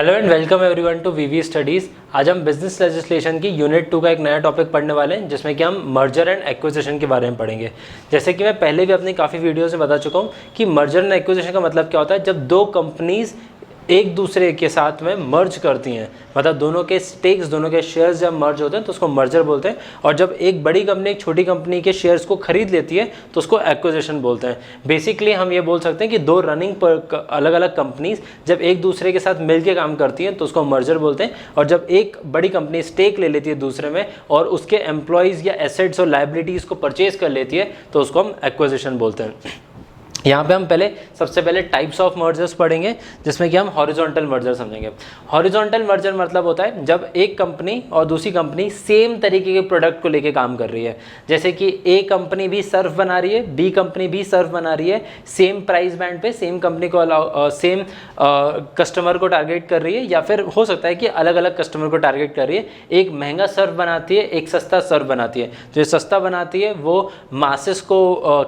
Hello and welcome everyone to VV studies. आज हम business legislation की यूनिट 2 का एक नया टॉपिक पढ़ने वाले हैं, जिसमें कि हम मर्जर एंड एक्विजिशन के बारे में पढ़ेंगे। जैसे कि मैं पहले भी अपनी काफ़ी वीडियोस में बता चुका हूँ कि मर्जर एंड एक्विजिशन का मतलब क्या होता है। जब दो कंपनीज एक दूसरे के साथ में मर्ज करती हैं, मतलब दोनों के स्टेक्स, दोनों के शेयर्स जब मर्ज होते हैं तो उसको मर्जर बोलते हैं। और जब एक बड़ी कंपनी एक छोटी कंपनी के शेयर्स को खरीद लेती है तो उसको एक्विजिशन बोलते हैं। बेसिकली हम ये बोल सकते हैं कि दो रनिंग पर अलग अलग कंपनीज जब एक दूसरे के साथ मिलकर काम करती हैं तो उसको मर्जर बोलते हैं। और जब एक बड़ी कंपनी स्टेक ले लेती है दूसरे में और उसके एम्प्लॉयज़ या एसेट्स और लाइबिलिटीज़ को परचेज कर लेती है तो उसको हम एक्विजिशन बोलते हैं। यहाँ पे हम सबसे पहले टाइप्स ऑफ मर्जर्स पढ़ेंगे, जिसमें कि हम हॉरिजॉन्टल मर्जर समझेंगे। हॉरिजॉन्टल मर्जर मतलब होता है जब एक कंपनी और दूसरी कंपनी सेम तरीके के प्रोडक्ट को लेके काम कर रही है। जैसे कि ए कंपनी भी सर्फ बना रही है, बी कंपनी भी सर्फ बना रही है, सेम प्राइस बैंड पे सेम कंपनी को सेम कस्टमर को टारगेट कर रही है, या फिर हो सकता है कि अलग अलग कस्टमर को टारगेट कर रही है। एक महंगा सर्फ बनाती है, एक सस्ता सर्फ बनाती है। जो सस्ता बनाती है वो मासेस को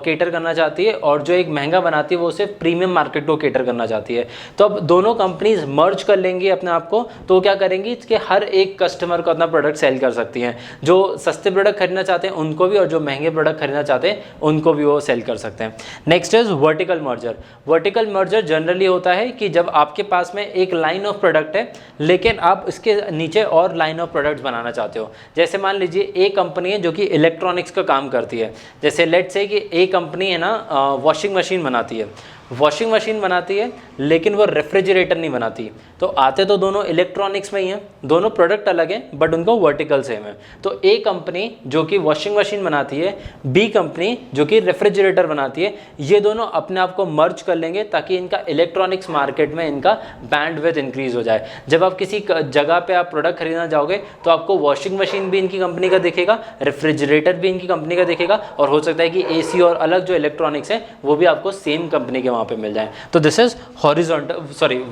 केटर करना चाहती है, और जो एक महंगा बनाती है वो सिर्फ प्रीमियम मार्केट को केटर करना चाहती है। तो अब दोनों कंपनीज मर्ज कर लेंगी अपने आप को, तो क्या करेंगी कि हर एक कस्टमर को अपना प्रोडक्ट सेल कर सकती हैं। जो सस्ते प्रोडक्ट खरीदना चाहते हैं उनको भी, और जो महंगे प्रोडक्ट खरीदना चाहते हैं उनको भी वो सेल कर सकते हैं। Next is vertical merger. Vertical merger generally होता है कि जब आपके पास में एक लाइन ऑफ प्रोडक्ट है, लेकिन आप इसके नीचे और लाइन ऑफ प्रोडक्ट्स बनाना चाहते हो। जैसे मान लीजिए एक कंपनी है जो कि इलेक्ट्रॉनिक्स का काम करती है। जैसे लेट से कि एक कंपनी है ना वॉशिंग मशीन बनाती है, वॉशिंग मशीन बनाती है, लेकिन वो रेफ्रिजरेटर नहीं बनाती। तो आते तो दोनों इलेक्ट्रॉनिक्स में ही हैं, दोनों प्रोडक्ट अलग हैं बट उनको वर्टिकल सेम है। तो ए कंपनी जो कि वॉशिंग मशीन बनाती है, बी कंपनी जो कि रेफ्रिजरेटर बनाती है, ये दोनों अपने आप को मर्ज कर लेंगे ताकि इनका इलेक्ट्रॉनिक्स मार्केट में इनका बैंडविड्थ इंक्रीज हो जाए। जब आप किसी जगह पे आप प्रोडक्ट खरीदना जाओगे तो आपको वॉशिंग मशीन भी इनकी कंपनी का दिखेगा, रेफ्रिजरेटर भी इनकी कंपनी का दिखेगा, और हो सकता है कि एसी और अलग जो इलेक्ट्रॉनिक्स हैं वो भी आपको सेम कंपनी के वहाँ पे मिल जाए। तो this is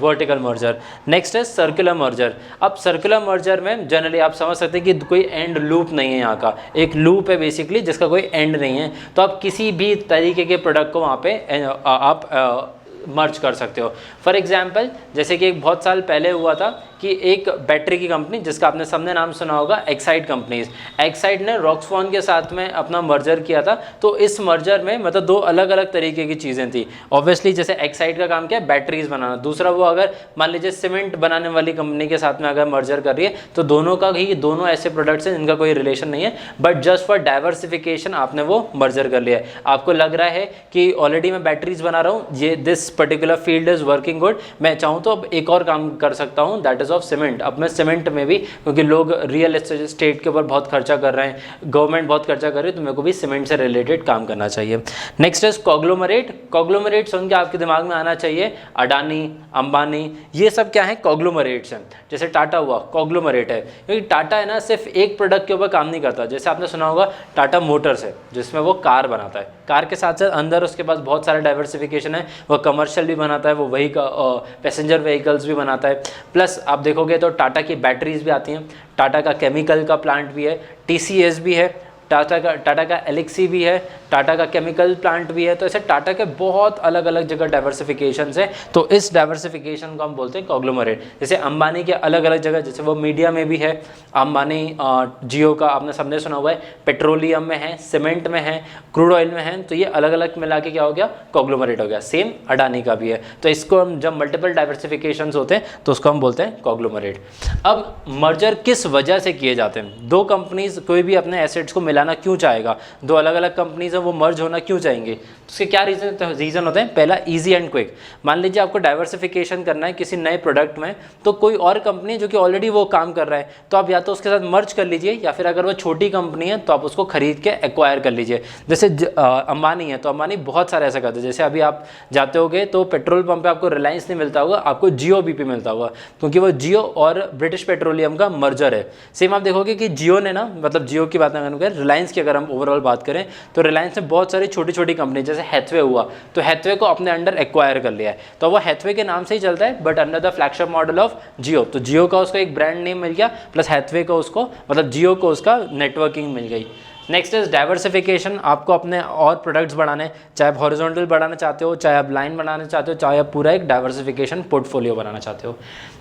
vertical merger. Next है सर्कुलर मर्जर। अब सर्कुलर मर्जर में जनरली आप समझ सकते हैं कि कोई एंड लूप नहीं है, यहाँ का एक लूप है बेसिकली जिसका कोई एंड नहीं है। तो आप किसी भी तरीके के प्रोडक्ट को वहाँ पे आप मर्ज कर सकते हो। फॉर एग्जाम्पल जैसे कि एक बहुत साल पहले हुआ था कि एक बैटरी की कंपनी, जिसका आपने सबने नाम सुना होगा, एक्साइड कंपनीज, एक्साइड ने रॉक्सफॉन के साथ में अपना मर्जर किया था। तो इस मर्जर में मतलब दो अलग अलग तरीके की चीज़ें थी। ऑब्वियसली जैसे एक्साइड का काम क्या है, बैटरीज बनाना। दूसरा वो अगर मान लीजिए सीमेंट बनाने वाली कंपनी के साथ में अगर मर्जर कर रही है तो दोनों का ही, दोनों ऐसे प्रोडक्ट्स हैं जिनका कोई रिलेशन नहीं है, बट जस्ट फॉर डाइवर्सिफिकेशन आपने वो मर्जर कर लिया है। आपको लग रहा है कि ऑलरेडी मैं बैटरीज बना रहा हूँ, ये this particular field is working good, मैं चाहूँ तो अब एक और काम कर सकता हूँ, दैट इज ऑफ सीमेंट। अब मैं सीमेंट में भी, क्योंकि लोग रियल एस्टेट के ऊपर बहुत खर्चा कर रहे हैं, गवर्नमेंट बहुत खर्चा कर रही है, तो मेरे को भी सीमेंट से रिलेटेड काम करना चाहिए। Next is कॉग्लोमरेट। कॉग्लोमरेट सुन के आपके दिमाग में आना चाहिए अडानी, अंबानी, ये सब क्या है, कॉग्लोमरेट्स हैं। जैसे टाटा हुआ, कॉग्लोमरेट है, क्योंकि टाटा है ना सिर्फ एक प्रोडक्ट के ऊपर काम नहीं करता। जैसे आपने सुना होगा टाटा मोटर्स है जिसमें वो कार बनाता है, कार के साथ साथ अंदर उसके पास बहुत सारे डाइवर्सिफिकेशन है, वो कमर्शियल भी बनाता है, वो वही पैसेंजर व्हीकल्स भी बनाता है। प्लस आप देखोगे तो टाटा की बैटरीज भी आती हैं, टाटा का केमिकल का प्लांट भी है, टीसीएस भी है, टाटा का एलेक्सी भी है, टाटा का केमिकल प्लांट भी है। तो ऐसे टाटा के बहुत अलग अलग जगह डाइवर्सिफिकेशन है। तो इस डाइवर्सिफिकेशन को हम बोलते हैं कॉग्लोमरेट। जैसे अंबानी के अलग अलग जगह, जैसे वो मीडिया में भी है, अंबानी जियो का आपने सबने सुना हुआ है, पेट्रोलियम में है, सीमेंट में है, क्रूड ऑयल में है। तो ये अलग अलग मिला के क्या हो गया, कॉग्लोमरेट हो गया। सेम अडानी का भी है। तो इसको हम जब मल्टीपल डाइवर्सिफिकेशन होते हैं तो उसको हम बोलते हैं कॉग्लोमरेट। अब मर्जर किस वजह से किए जाते हैं? दो कंपनीज कोई भी अपने एसेट्स को मिलाना क्यों चाहेगा? दो अलग अलग कंपनीज है, वो मर्ज होना क्यों चाहेंगे? उसके क्या रीज़न होते हैं? पहला, इजी एंड क्विक। मान लीजिए आपको डाइवर्सिफिकेशन करना है किसी नए प्रोडक्ट में, तो कोई और कंपनी जो कि ऑलरेडी वो काम कर रहा है, तो आप या तो उसके साथ मर्ज कर लीजिए, या फिर अगर वो छोटी कंपनी है तो आप उसको खरीद के एक्वायर कर लीजिए। जैसे अंबानी है तो अंबानी बहुत सारे ऐसा करते हैं। जैसे अभी आप जाते होगे तो पेट्रोल पंप पे आपको रिलायंस नहीं मिलता होगा, आपको जियो बीपी मिलता होगा, क्योंकि वो जियो और ब्रिटिश पेट्रोलियम का मर्जर है। सेम आप देखोगे कि जियो ने ना, मतलब जियो की बात ना करें, रिलायंस की अगर हम ओवरऑल बात करें तो रिलायंस ने बहुत सारी छोटी छोटी कंपनी, जैसे हैथवे हुआ, तो हैथवे को अपने अंडर एक्वायर कर लिया है। तो वो हैथवे के नाम से ही चलता है, but under the flagship model of Jio. तो जियो का उसको एक ब्रांड नेम मिल गया, प्लस हैथवे को उसको, मतलब जियो को उसका नेटवर्किंग मिल गई। नेक्स्ट इज डाइवर्सिफिकेशन, आपको अपने और प्रोडक्ट्स बढ़ाने, चाहे आप हॉरिजॉन्टल बढ़ाना चाहते हो, चाहे आप लाइन बनाना चाहते हो, चाहे आप पूरा एक डाइवर्सिफिकेशन पोर्टफोलियो बनाना चाहते हो।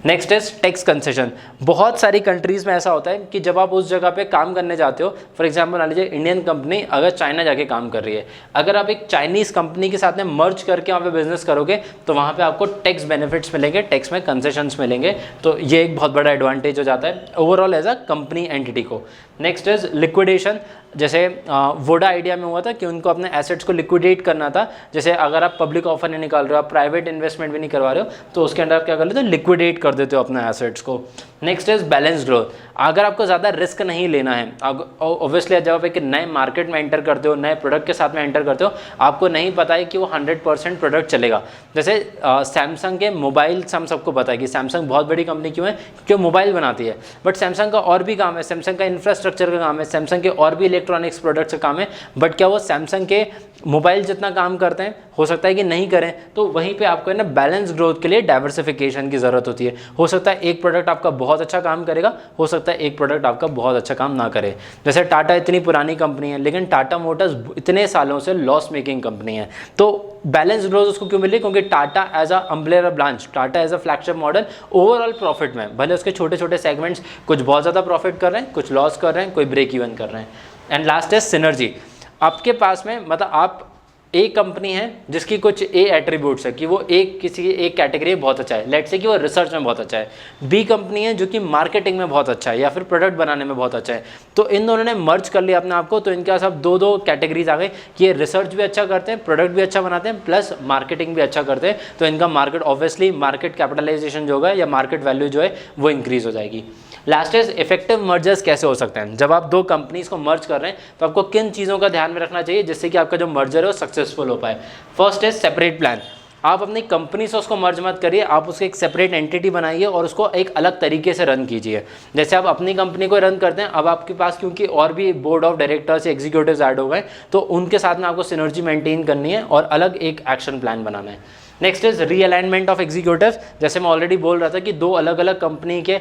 Next is tax concession. बहुत सारी कंट्रीज़ में ऐसा होता है कि जब आप उस जगह पे काम करने जाते हो, फॉर एग्जांपल मान लीजिए इंडियन कंपनी अगर चाइना जाके काम कर रही है, अगर आप एक चाइनीज़ कंपनी के साथ में मर्ज करके वहाँ पे बिजनेस करोगे तो वहाँ पे आपको टैक्स बेनिफिट्स मिलेंगे, टैक्स में कंसेशंस मिलेंगे। तो ये एक बहुत बड़ा एडवांटेज हो जाता है overall as a company entity को। नेक्स्ट इज लिक्विडेशन, जैसे वोडा आइडिया में हुआ था कि उनको अपने एसेट्स को लिक्विडेट करना था। जैसे अगर आप पब्लिक ऑफर नहीं निकाल रहे हो, आप प्राइवेट इन्वेस्टमेंट भी नहीं करवा रहे हो, तो उसके अंदर आप क्या कर लेते हो, लिक्विडेट कर देते हो अपने एसेट्स को। नेक्स्ट इज बैलेंस ग्रोथ, अगर आपको ज़्यादा रिस्क नहीं लेना है, ऑब्वियसली जब आप एक नए मार्केट में एंटर करते हो, नए प्रोडक्ट के साथ में एंटर करते हो, आपको नहीं पता है कि वो 100% प्रोडक्ट चलेगा। जैसे सैमसंग के मोबाइल्स हम सबको पता है कि सैमसंग बहुत बड़ी कंपनी क्यों है, क्यों मोबाइल बनाती है, बट सैमसंग का और भी काम है, सैमसंग का इंफ्रास्ट्रक्चर का काम है, सैमसंग के और भी इलेक्ट्रॉनिक्स प्रोडक्ट्स का काम है, बट क्या वो सैमसंग के मोबाइल जितना काम करते हैं, हो सकता है कि नहीं करें। तो वहीं पे आपको है ना बैलेंस ग्रोथ के लिए डाइवर्सिफिकेशन की ज़रूरत होती है। हो सकता है एक प्रोडक्ट आपका बहुत अच्छा काम करेगा, हो सकता है एक प्रोडक्ट आपका बहुत अच्छा काम ना करे। जैसे टाटा इतनी पुरानी कंपनी है, लेकिन टाटा मोटर्स इतने सालों से लॉस मेकिंग कंपनी है, तो बैलेंस ग्रोथ उसको क्यों मिली, क्योंकि Tata as a umbrella branch, Tata as a flagship model overall profit में, भले उसके छोटे छोटे सेगमेंट्स कुछ बहुत ज़्यादा प्रॉफिट कर रहे हैं, कुछ लॉस कर रहे हैं, कोई ब्रेक इवन कर रहे हैं। एंड लास्ट है सिनर्जी, आपके पास में मतलब आप एक कंपनी है जिसकी कुछ ए एट्रीब्यूट्स है कि वो किसी एक कैटेगरी में बहुत अच्छा है, लेट्स से कि वो रिसर्च में बहुत अच्छा है, बी कंपनी है जो कि मार्केटिंग में बहुत अच्छा है या फिर प्रोडक्ट बनाने में बहुत अच्छा है, तो इन दोनों ने मर्ज कर लिया अपने आप को, तो इनके पास अब दो कैटेगरीज आ गई कि ये रिसर्च भी अच्छा करते हैं, प्रोडक्ट भी अच्छा बनाते हैं, प्लस मार्केटिंग भी अच्छा करते हैं। तो इनका मार्केट ऑब्वियसली मार्केट कैपिटलाइजेशन जो होगा या मार्केट वैल्यू जो है वो इंक्रीज हो जाएगी। लास्ट इज इफेक्टिव मर्जर्स कैसे हो सकते हैं, जब आप दो कंपनीज को मर्ज कर रहे हैं तो आपको किन चीज़ों का ध्यान में रखना चाहिए जिससे कि आपका जो मर्जर है वो सक्सेसफुल हो पाए। फर्स्ट इज सेपरेट प्लान, आप अपनी कंपनी से उसको मर्ज मत करिए, आप उसको एक सेपरेट एंटिटी बनाइए और उसको एक अलग तरीके से रन कीजिए। जैसे आप अपनी कंपनी को रन करते हैं, अब आपके पास क्योंकि और भी board of directors executives add हो गए, तो उनके साथ में आपको सिनर्जी मेंटेन करनी है और अलग एक एक्शन प्लान बनाना है। Next is realignment of executives, जैसे मैं ऑलरेडी बोल रहा था कि दो अलग अलग कंपनी के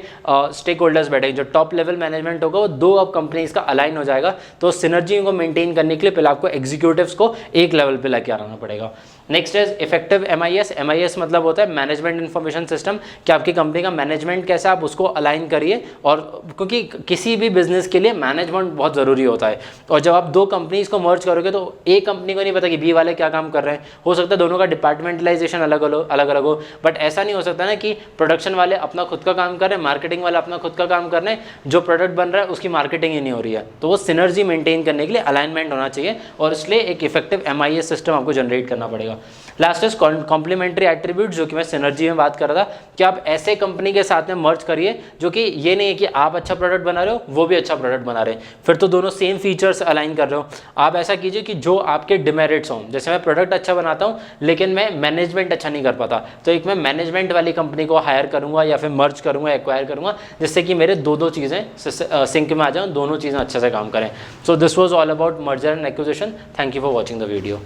स्टेक होल्डर्स बैठे, जो टॉप लेवल मैनेजमेंट होगा वो दो अब कंपनीज का अलाइन हो जाएगा। तो सिनर्जी को मेंटेन करने के लिए पहले आपको एग्जीक्यूटिव्स को एक लेवल पे लेके आना पड़ेगा। Next is effective MIS, MIS मतलब होता है मैनेजमेंट इन्फॉर्मेशन सिस्टम, कि आपकी कंपनी का मैनेजमेंट कैसा, आप उसको अलाइन करिए। और क्योंकि किसी भी बिजनेस के लिए मैनेजमेंट बहुत ज़रूरी होता है, और जब आप दो कंपनीज को मर्ज करोगे तो एक कंपनी को नहीं पता कि बी वाले क्या काम कर रहे हैं, हो सकता है दोनों का डिपार्टमेंटलाइजेशन अलग अलग हो, बट ऐसा नहीं हो सकता ना कि प्रोडक्शन वाले अपना खुद का काम कर रहे हैं, मार्केटिंग वाले अपना खुद का काम कर रहे हैं, जो प्रोडक्ट बन रहा है उसकी मार्केटिंग ही नहीं हो रही है। तो वो सिनर्जी मेंटेन करने के लिए अलाइनमेंट होना चाहिए, और इसलिए एक इफेक्टिव MIS सिस्टम आपको जनरेट करना पड़ेगा। लास्ट इज कॉम्प्लीमेंट्री एट्रीब्यूट, जो कि मैं सिनर्जी में बात कर रहा था कि आप ऐसे कंपनी के साथ में मर्ज करिए जो कि ये नहीं है कि आप अच्छा प्रोडक्ट बना रहे हो वो भी अच्छा प्रोडक्ट बना रहे हैं, फिर तो दोनों सेम फीचर्स अलाइन कर रहे हो। आप ऐसा कीजिए कि जो आपके डिमेरिट्स हों, जैसे मैं प्रोडक्ट अच्छा बनाता हूँ लेकिन मैं मैनेजमेंट अच्छा नहीं कर पाता, तो एक मैं मैनेजमेंट वाली कंपनी को हायर करूँगा या फिर मर्ज करूँगा, एक्वायर करूँगा, जिससे कि मेरे दो चीज़ें सिंक में आ जाएं, दोनों चीज़ें अच्छे से काम करें। So this was all about merger and acquisition. Thank you for watching the video.